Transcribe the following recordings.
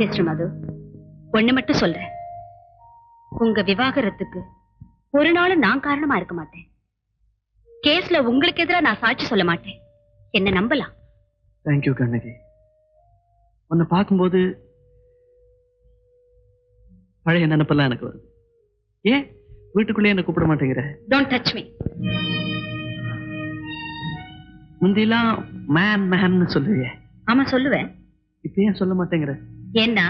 Mister மது, ஒண்ணு மட்டும் சொல்றேன். உங்க விவாகரத்துக்கு ஒரு நாளும் நான் காரணமா இருக்க மாட்டேன். கேஸ்ல உங்களுக்கு எதிராக நான் சாட்சி சொல்ல மாட்டேன். என்ன நம்பலாம். தேங்க்யூ கண்ணகி. உன்னை பார்க்கும்போது பழைய நினைப்பெல்லாம் எனக்கு வருது. ஏன் வீட்டுக்குள்ளே என்ன கூப்பிட மாட்டேங்கிற? Don't touch me. முந்திலாம் மேன் மேன்னு சொல்லுவியே. ஆமா சொல்லுவேன். இப்ப ஏன் சொல்ல மாட்டேங்கிற? ஏன்னா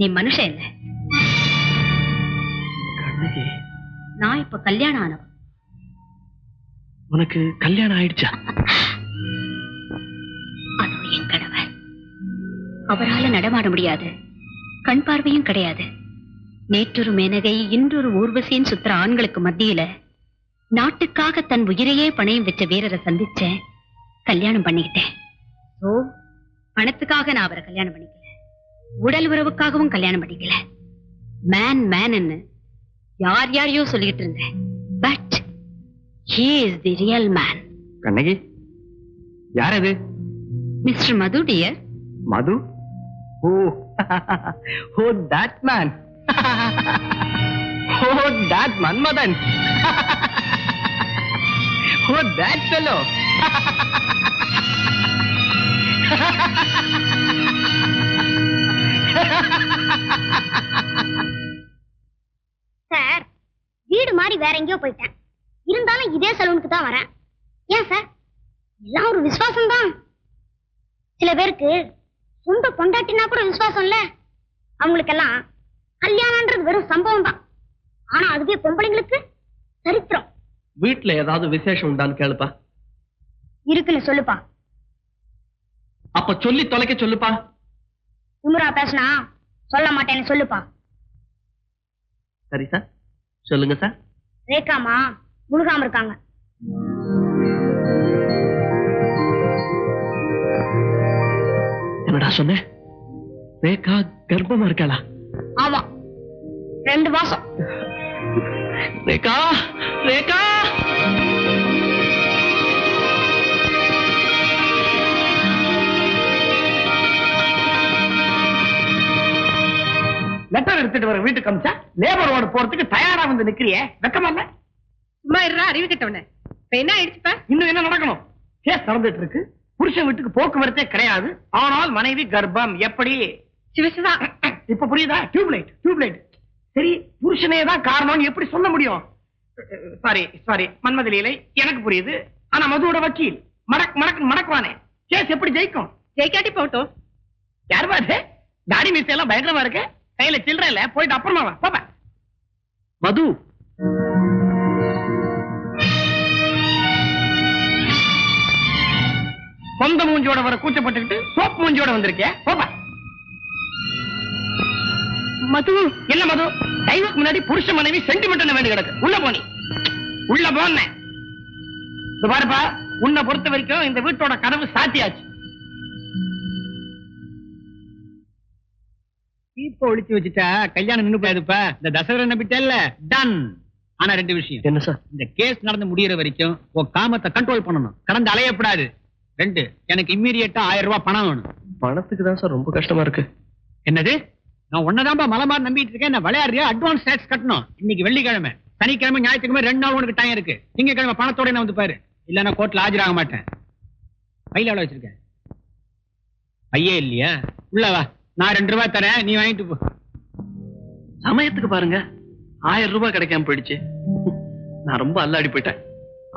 நீ மனுஷன் இல்ல. கண்ணகி, நான் இப்ப கல்யாணம் ஆனவன். உனக்கு கல்யாணம் ஆயிடுச்சா? அது என் கணவர். அவரால நடமாட முடியாது, கண் பார்வையும் கிடையாது. நேற்றொரு மேனகை இன்றொரு ஊர்வசியின் சுத்திர ஆண்களுக்கு மத்தியில நாட்டுக்காக தன் உயிரையே பணையம் வச்ச வீரரை சந்திச்சேன், கல்யாணம் பண்ணிக்கிட்டேன். ஓ, பணத்துக்காக நான் அவரை கல்யாணம் பண்ணிக்கல, உடல் உறவுக்காகவும் கல்யாணம் பண்ணிக்கல. மேன் மேன் யார் யாரையோ சொல்லிட்டு இருந்தேன். But he is the real man. Kannagi, யார் அது? Mister Madhu dear. Madhu? Oh oh that man. Oh, that Manmadan. Oh, that fellow. Sir, வீடு மாறி வேற எங்கேயோ போயிட்டேன். இருந்தாலும் இதே சலூனுக்கு தான் வரேன். ஏன் சார், எல்லாம் ஒரு விசுவாசம் தான். சில பேருக்கு சொந்த பொண்டாட்டினா கூட விசுவாசம் இல்ல. அவங்களுக்கெல்லாம் கல்யாணம்ன்றது வெறும் சம்பவம் தான். ஆனா அதுவே பொம்பளைங்களுக்கு சரித்திரம். வீட்டுல ஏதாவது விசேஷம் உண்டான்னு கேளுப்பா. இருக்குன்னு சொல்லுப்பா. அப்ப சொல்லி தொலைக்க சொல்லுப்பா. உமுரா பேசினா சொல்ல மாட்டேன்னு சொல்லுப்பா. சரி சார், சொல்லுங்க சார். ரேகாமா முழுகாம இருக்காங்க. என்னடா சொன்ன? ரேகா கர்ப்பமா இருக்காளா? ஆமா, 2 மாசம். ரேகா, ரேகா! லெட்டர் எடுத்துட்டு வர வீட்டுக்கு அமிச்சா லேபர் வார்டு போறதுக்கு தயாரா வந்து நிக்கிறியே, வெக்கமா இல்ல? சும்மா இருடா, அறிவு கெட்டவனே. இப்ப என்ன ஆயிடுச்சுப்பா? இன்னும் என்ன நடக்கணும்? கேஸ் நடந்துட்டு இருக்கு. புருஷன் வீட்டுக்கு போக்குவரத்தே கிடையாது. ஆனால் மனைவி கர்ப்பம். எப்படி? சிவசிவா, இப்ப புரியுதா? Tubelight, tubelight. சரி, புருஷனே தான் காரணம் எப்படி சொல்ல முடியும்? சாரி சாரி, மன்மதிலை எனக்கு புரியுது. ஆனா மதுவோட வக்கீல் மடக் மடக் மடக்குவானே, கேஸ் எப்படி ஜெயிக்கும்? ஜெயிக்காட்டி போட்டோம். யார் பாரு, தாடி மீசை எல்லாம் பயங்கரமா இருக்கு. கையில சில்லற இல்ல, போயிட்டு அப்புறமா வா. பாப்பா மது, சொந்த மூஞ்சியோட வர கூச்சப்பட்டுக்கிட்டு சோப் மூஞ்சியோட வந்திருக்கே, பாப்பா. மது, என்ன மது? டைவர்க்கு முன்னாடி புருஷ மனைவி சென்டிமெண்ட் வேண்டி கிடக்கு. உள்ள போனி, உள்ள போன பாருப்பா. உன்னை பொறுத்த வரைக்கும் இந்த வீட்டோட கதவு சாத்தியாச்சு. தீப்ப ஒழிச்சு வச்சுட்டா கல்யாணம் நின்னு போயாதுப்பா. இந்த தசரா நம்பிட்டேல்ல, டன். ஆனா 2 விஷயம். என்ன சார்? இந்த கேஸ் நடந்து முடியற வரைக்கும் உன் காமத்தை கண்ட்ரோல் பண்ணணும், கடந்து அலையப்படாது. 2, எனக்கு இம்மீடியட்டா 1000 ரூபாய் பணம் வேணும். பணத்துக்கு தான் சார் ரொம்ப கஷ்டமா இருக்கு. என்னது? நான் ஒன்னதான்பா மலை மாதிரி நம்பிட்டு இருக்கேன். நான் விளையாடுறியா? அட்வான்ஸ் டாக்ஸ் கட்டணும். இன்னைக்கு வெள்ளிக்கிழமை, சனிக்கிழமை, ஞாயிற்றுக்கிழமை 2 நாள் உனக்கு டைம் இருக்கு. திங்கக்கிழமை பணத்தோட நான் வந்து பாரு, இல்ல நான் கோர்ட்ல ஆஜராக மாட்டேன். கையில எவ்வளவு வச்சிருக்கேன்? ஐயே இல்லையா? உள்ள வா, நான் 2 ரூபாய் தரேன், நீ வாங்கிட்டு போ. சமயத்துக்கு பாருங்க, 1000 ரூபாய் கிடைக்காம போயிடுச்சு. நான் ரொம்ப அல்லாடி போயிட்டேன்.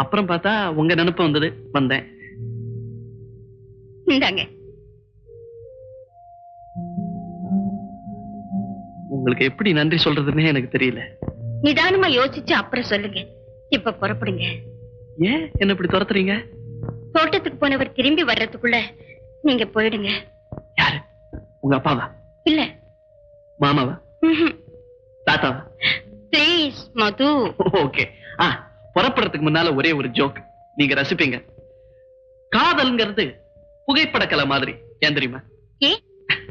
அப்புறம் பார்த்தா உங்க நினைப்பு வந்தது, வந்தேன். இந்தாங்க. உங்களுக்கு எப்படி நன்றி சொல்றதுன்னே எனக்கு தெரியல. நிதானமா யோசிச்சு அப்புறம் சொல்லுங்க. இப்ப புறப்படுங்க. ஏன் என்ன இப்படி துரத்துறீங்க? தோட்டத்துக்கு போனவர் திரும்பி வர்றதுக்குள்ள நீங்க போயிடுங்க. யாரு? உங்க அப்பாவா? இல்ல, மாமாவா? தாத்தாவா? Please Madhu. ஓகே. புறப்படுறதுக்கு முன்னால ஒரே ஒரு ஜோக் நீங்க ரசிப்பீங்க. காதல்ங்கிறது புகைப்பட கலை மாதிரி. ஏன் தெரியுமா?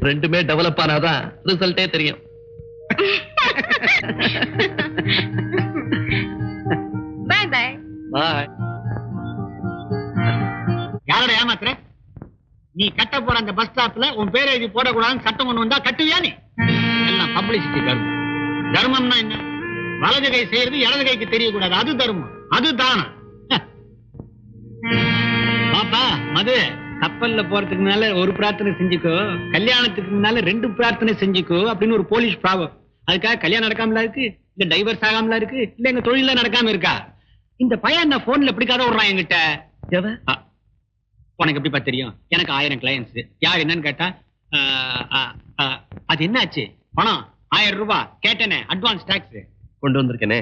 ரெண்டுமே டெவலப் ஆனாதான் ரிசல்ட்டே தெரியும். Bye bye. பாய். யாரோட ஏமாத்துற? நீ கட்ட போற அந்த பஸ் ஸ்டாப்ல உன் பேரை எழுதி போடக்கூடாதுன்னு சட்டம் கொண்டு வந்தா கட்டுவியா நீ? எல்லாம் பப்ளிசிட்டி தர்மம். தர்மம்னா என்ன? வலது கை செய்யறது இடது கைக்கு தெரியக்கூடாது, அது தர்மம், அது தானம். பாப்பா மது, கப்பல்ல போறதுக்கு முன்னால ஒரு பிரார்த்தனை செஞ்சுக்கோ, கல்யாணத்துக்கு முன்னால 2 பிரார்த்தனை செஞ்சுக்கோ அப்படின்னு ஒரு போலீஸ் ப்ராபம். அதுக்காக கல்யாணம் நடக்காமலா இருக்கு, இல்ல டைவர்ஸ் ஆகாமலா இருக்கு, இல்ல எங்க தொழில நடக்காம இருக்கா? இந்த பையன் என்ன போன்ல எப்படி கதை விடுறான் என்கிட்ட? உனக்கு எப்படிப்பா தெரியும்? எனக்கு 1000 கிளையன்ஸ். யார் என்னன்னு கேட்டா அது என்னாச்சு? பணம் 1000 ரூபாய் கேட்டேனே, அட்வான்ஸ் டாக்ஸ் கொண்டு வந்திருக்கேனே.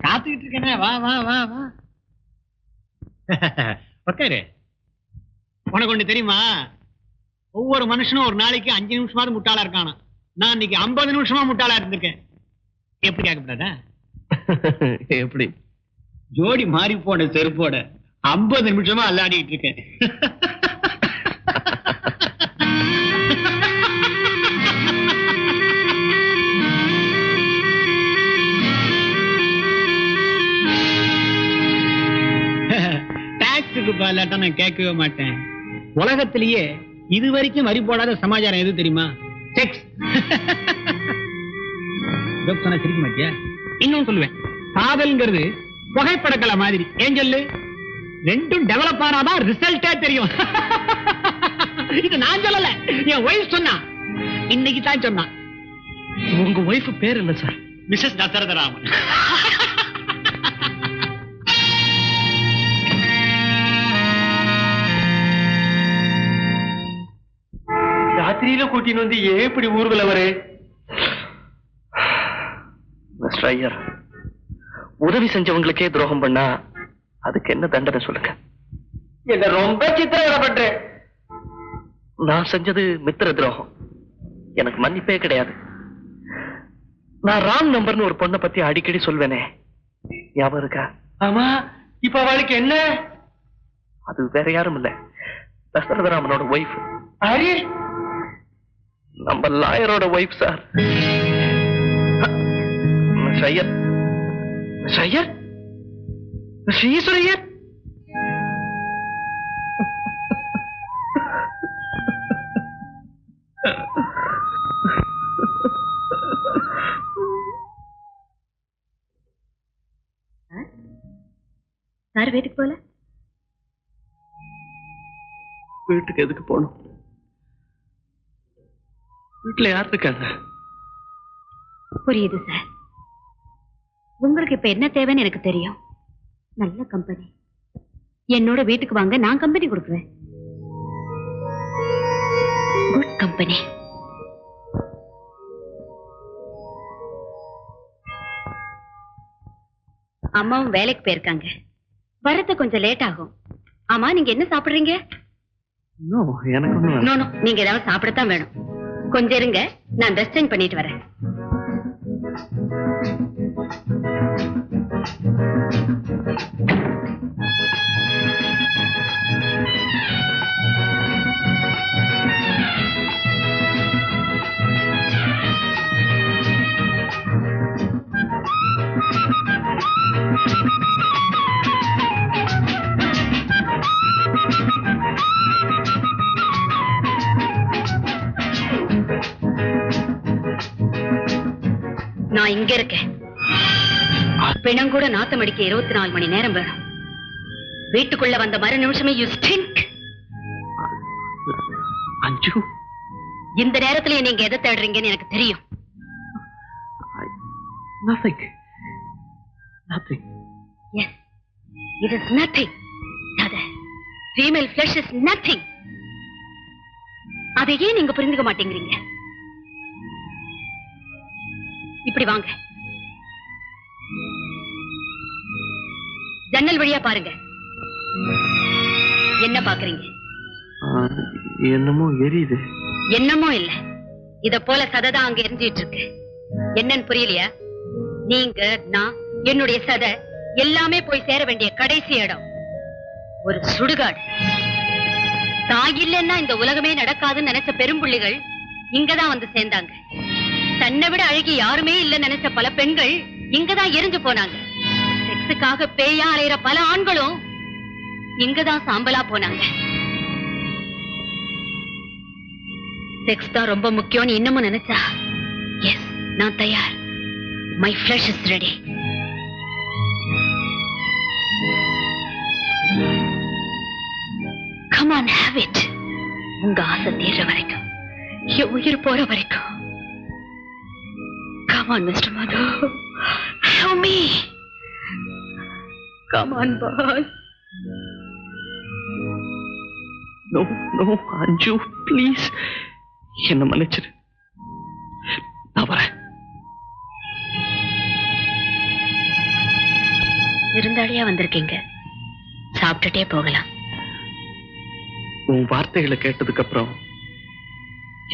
காத்துக்கிட்டு இருக்கேனே, வா வா வா வா. உட்காரு. உனக்கு ஒண்ணு தெரியுமா? ஒவ்வொரு மனுஷனும் ஒரு நாளைக்கு 5 நிமிஷமாவது முட்டாளா இருக்கானா. நான் இன்னைக்கு 50 நிமிஷமா முட்டாளா இருந்திருக்கேன். எப்படி கேட்கப்படாதா? எப்படி? ஜோடி மாறி போன செருப்போட 50 நிமிஷமா அல்லாடிட்டு இருக்கேன். டாக்ஸுக்கு பாலாட்டா நான் கேட்கவே மாட்டேன். உலகத்திலேயே இது வரைக்கும் வரி போடாத சமாச்சாரம் எது தெரியுமா? செக்ஸ். சொன்னா சிரிக்க மாட்டியா? இன்னும் சொல்லுவேன், காதல்ங்கிறது புகைப்படக்கலை மாதிரி. ஏன் சொல்லு? 2ம் டெவலப் ஆனாதான் ரிசல்ட்டே தெரியும். இது நான் சொல்லல, என் ஒய்ஃப் சொன்னா. இன்னைக்கு தான் சொன்னா. உங்க ஒய்ஃப் பேர் என்ன சார்? மிஸ்ஸஸ் தசரதராமன். ராத்திரியில கூட்டின்னு வந்து ஏன் இப்படி ஊர்வல வரு? மிஸ்டர் ஐயர், உதவி செஞ்சவங்களுக்கே துரோகம் பண்ணா அதுக்கு என்ன தண்டனை சொல்லுங்க? என்ன ரொம்ப சித்திரவதை. நான் செஞ்சது மித்திர துரோகம், எனக்கு மன்னிப்பே கிடையாது. நான் ராங் நம்பர்னு ஒரு பொண்ணை பத்தி அடிக்கடி சொல்வேனே, ஞாபகம் இருக்கா? ஆமா. இப்ப அவளுக்கு என்ன? அது வேற யாரும் இல்ல, தசரதராமனோட ஒய்ஃப். அரே, நம்ம லாயரோட wife sir. Iyer, Iyer, Sriswaraiyar. Sir வீட்டுக்கு போல? வீட்டுக்கு எதுக்கு போகணும்? வீட்டுல யார் இருக்காங்க? புரியுது சார். உங்களுக்கு இப்ப என்ன தேவைன்னு எனக்கு தெரியும். நல்ல கம்பெனி. என்னோட வீட்டுக்கு வாங்க, நான் கம்பெனி கொடுக்குறேன். Good company. அம்மாவும் வேலைக்கு போயிருக்காங்க, வரது கொஞ்சம் லேட் ஆகும். ஆமா, நீங்க என்ன சாப்பிடுறீங்க? எனக்கு நீங்க ஏதாவது சாப்பிடத்தான் வேணும். கொஞ்சம் இருங்க, நான் ட்ரெஸ் சேஞ்ச் பண்ணிட்டு வரேன். நான் இங்க இருக்கேன். பிணம் கூட நாத்தம் அடிக்க 24 மணி நேரம் வேணும். வீட்டுக்குள்ள வந்த மறு நிமிஷமே யூ ஸ்டிங்க். அஞ்சு, இந்த நேரத்துல நீங்க எதை தேடுறீங்கன்னு எனக்கு தெரியும். nothing. Nothing. Yes, it is nothing. That female flesh is nothing. அதையே நீங்க புரிந்துக்க மாட்டேங்கிறீங்க. இப்படி வாங்க, ஜன்னல் வழியா பாருங்க. என்ன பாக்குறீங்க? என்னமோ எரியுது. என்னமோ இல்ல, இத போல சதை அங்க எரிஞ்சிட்டு இருக்கு. என்னன்னு புரியலையா? நீங்க, நான், என்னுடைய சதை எல்லாமே போய் சேர வேண்டிய கடைசி இடம் ஒரு சுடுகாடு. தாய் இல்லைன்னா இந்த உலகமே நடக்காதுன்னு நினைச்ச பெரும்புள்ளிகள் இங்கதான் வந்து சேர்ந்தாங்க. தன்னை விட அழகி யாருமே இல்லைன்னு நினைச்ச பல பெண்கள் இங்கதான் எரிஞ்சு போனாங்க. செக்ஸுக்காக பேயா அலையிற பல ஆண்களும் இங்கதான் சாம்பலா போனாங்க. செக்ஸ் தான் ரொம்ப முக்கியம்னு இன்னமும் நினைச்சா எஸ் நான் தயார். My flesh is ready. Come on have it. உங்க ஆசை தீர்ற வரைக்கும், என் உயிர் போற வரைக்கும். Come on mister Madhu, show me. Come on boss. No no Anju, please என்ன மன்னிச்சிரு. நான் வரேன். விருந்தாளியா வந்திருக்கீங்க, சாப்பிட்டுட்டே போகலாம். உன் வார்த்தைகளை கேட்டதுக்கு அப்புறம்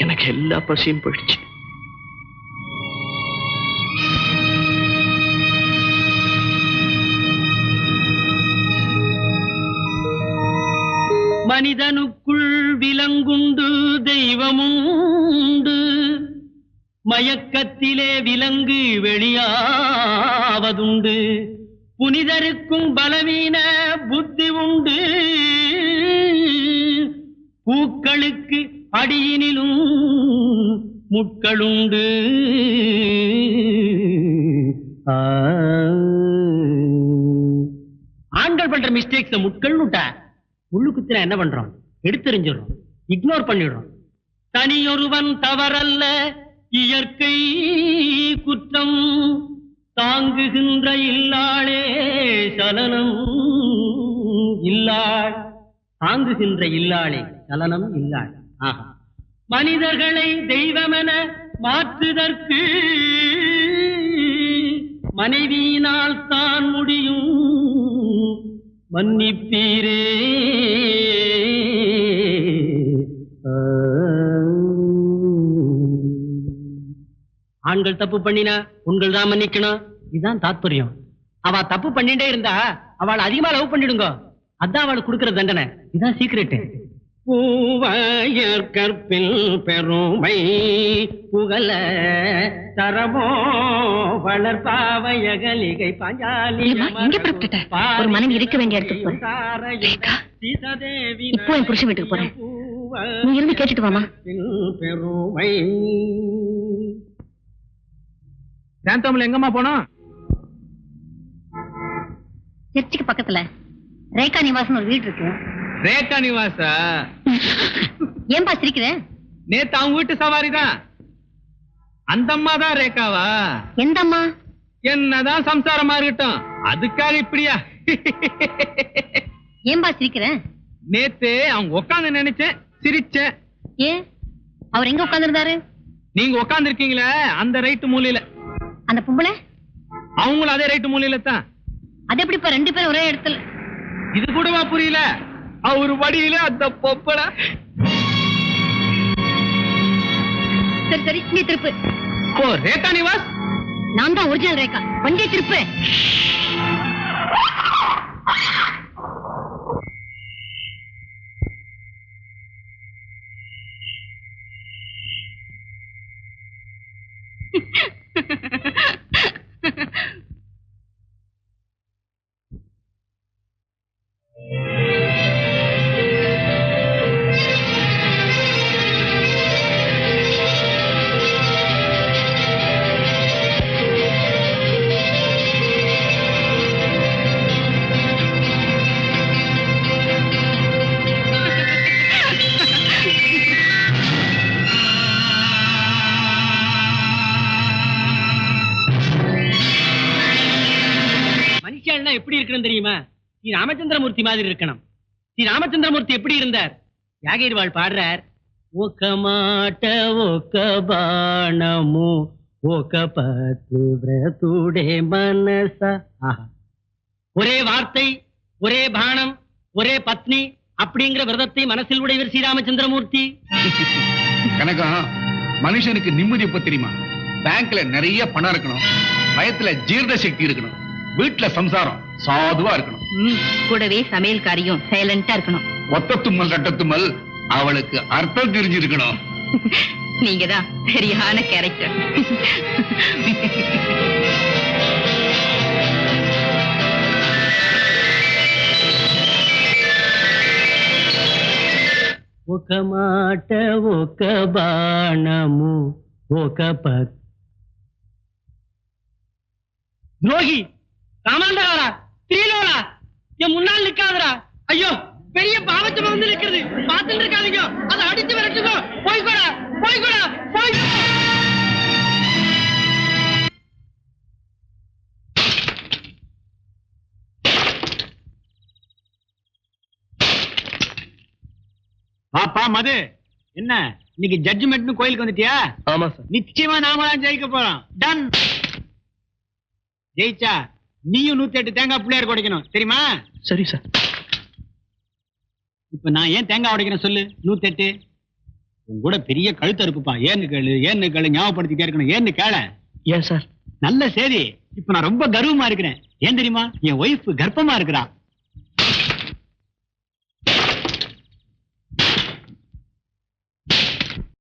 எனக்கு எல்லா பசியும் போயிடுச்சு. மனிதனுக்குள் விலங்குண்டு தெய்வமுண்டு, மயக்கத்திலே விலங்கு வெளியாவதுண்டு, புனிதருக்கும் பலவீன புத்தி உண்டு, பூக்களுக்கு அடியினிலும் முட்களுண்டு. ஆண்கள் பண்ற மிஸ்டேக்ஸ் முட்கள் விட்டா முள்ளு குத்தினா என்ன பண்றோம்? எடுத்தெறிஞ்சிடறோம், இக்னோர் பண்ணிடுறோம். தனியொருவன் தவறல்ல இயற்கை குற்றம், தாங்குகின்ற இல்லாளே சலனம் இல்லாள். தாங்குகின்ற இல்லாளே சலனம் இல்லாள். ஆஹா, மனிதர்களை தெய்வமென மாற்றுதற்கு மனைவியினால் தான் முடியும், மன்னிப்பீரே. ஆண்கள் தப்பு பண்ணினா உண்கள் தான் மன்னிக்கணும், இதுதான் தாத்பரியம். அவ தப்பு பண்ணிட்டே இருந்தா அவளை அதிகமா லவ் பண்ணிடுங்க, அதான் அவளுக்கு கொடுக்கிற தண்டனை. இதுதான் சீக்ரெட். பூவாயர் கற்பில் பெருமை புகழ தரமோ வளர்பாவையகலிகை பாஞ்சாலி. எங்க புறப்பட்ட? ஒரு மனைவி இருக்க வேண்டிய இடத்துக்கு இப்போ என் புருஷன் வீட்டுக்கு போறேன், நீ இருந்து கேட்டுட்டு வாமா. பெருமை சாந்தோம்ல எங்கம்மா போனோம்? சர்ச்சுக்கு பக்கத்துல ரேகா நிவாசம் ஒரு வீடு இருக்கு. ரேகா நிவாசா? ஏன்பா சிரிக்கிற? நேத்து அவங்க வீட்டு சவாரி தான். அந்த அம்மா தான் ரேகாவா? எந்த அம்மா? என்னதான் சம்சாரமா இருக்கட்டும், அதுக்காக இப்படியா? ஏன்பா சிரிக்கிற? நேத்து அவங்க உட்காந்து நினைச்சேன், சிரிச்சேன். ஏன், அவர் எங்க உட்கார்ந்து இருந்தாரு? நீங்க உட்கார்ந்து இருக்கீங்களே அந்த ரைட்டு மூலையில. அந்த பொம்பளை அவங்களும் அதே ரைட்டு மூலையில தான். அது எப்படி இப்ப ரெண்டு பேரும் ஒரே இடத்துல? இது கூடவா புரியல? அவரு வடியில அந்த பொம்பளை. சரி சரி, நீ திருப்பு. ஓ, ரேகா நிவாஸ்? நான் தான் ஒரிஜினல் ரேகா, வண்டியை திருப்பு. எப்படி இருக்கணும் தெரியுமா? ஸ்ரீ ராமச்சந்திரமூர்த்தி மாதிரி இருக்கணும். ஸ்ரீ ராமச்சந்திரமூர்த்தி எப்படி இருந்தார்? யாகைர்வாள் பாடுறார், ఒక మాట ఒక బాణము ఒక పతి వ్రతుడే మనస. ஒரே வார்த்தை, ஒரே பானம், ஒரே பத்னி அப்படிங்கிற விரதத்தை மனசில் உடையவர் ஸ்ரீராமச்சந்திரமூர்த்தி. கனகம், மனுஷனுக்கு நிம்மதி எப்ப தெரியுமா? பேங்க்ல நிறைய பணம் இருக்கணும், வயத்துல ஜீர்ண சக்தி இருக்கணும், வீட்டுல சம்சாரம் சாதுவா இருக்கணும், கூடவே சமையல்காரியும் சைலண்டா இருக்கணும். ஒத்த தும்மல் கட்ட தும்மல் அவளுக்கு அர்த்தம் தெரிஞ்சிருக்கணும். நீங்க தான் சரியான கேரக்டர். ఒక మాట ఒక బాణము ఒక துரோகி காமாண்டரா ஸ்ரீலோலா என் முன்னால் நிக்காதரா. ஐயோ பெரிய பாவச்சமா வந்து நிக்கிறது, பார்த்துட்டு இருக்காதீங்க, அதை அடிச்சு விரட்டுங்க. போய்கோடா போய்கோடா போய். பாப்பா மது, என்ன இன்னைக்கு ஜட்ஜ்மெண்ட் கோயிலுக்கு வந்துட்டியா? ஆமா சார். நிச்சயமா நாம தான் ஜெயிக்க போறோம். டன். ஜெயிச்சா நீயும் 108 தேங்காய் பிள்ளையார் உடைக்கணும், தெரியுமா? சரி சார். இப்ப நான் ஏன் தேங்காய் உடைக்கிறேன் சொல்லு. 108 உன் கூட பெரிய கழுத்து அறுப்புப்பா. ஏன்னு கேளு ஞாபகப்படுத்திட்டே இருக்கணும். ஏன்னு கேள. ஏன் சார்? நல்ல சரி. இப்ப நான் ரொம்ப கர்வமா இருக்கிறேன். ஏன் தெரியுமா? என் ஒய்ஃப் கர்ப்பமா இருக்கிறா.